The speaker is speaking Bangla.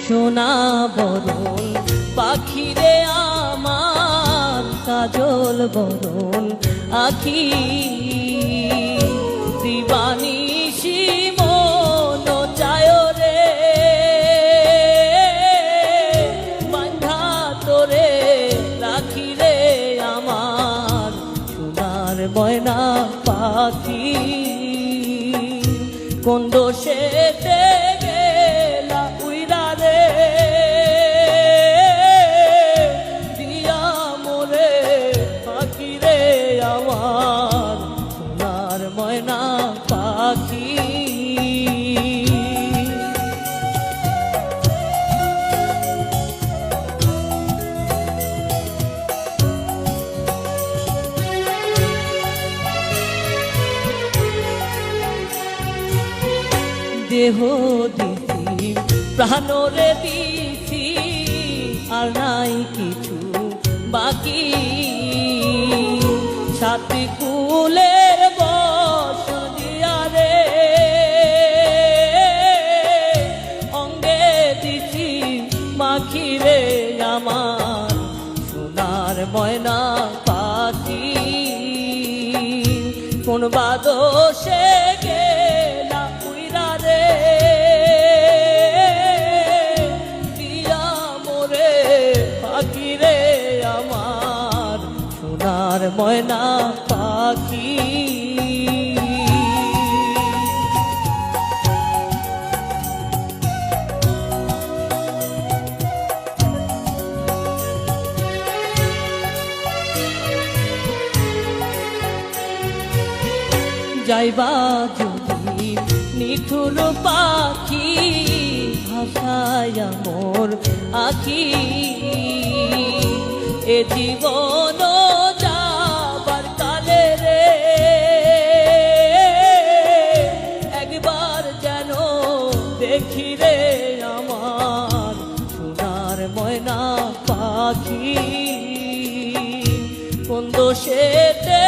সোনা বরণ পাখিরে আমার কাজল বরণ আখি দিবানিশি মন চায় রে বান্ধা তোরে রাখি রে আমার সোনার ময়না পাখি কোন দোষেতে গেলা উইরা রে দিয়া মোরে পাখি রে আমার সোনার ময়না পাখি দেহ দিছি প্রাণরে দিছি আর নাই কিছু বাকি সাথী কুলের বসন দিয়া রে অঙ্গে দিছি মাখি রে আমার সোনার ময়না পাখি কোন বাদোষে গেলা উইরা রে দিয়া মোরে পাখি রে আমার সোনার ময়না পাখি যাইবা যদি নিঠুর পাখি ভাষায় মোর আখি এ জীবন যাবার কালে রে একবার যেন দেখি রে আমার সোনার ময়না পাখি কোন দোষেতে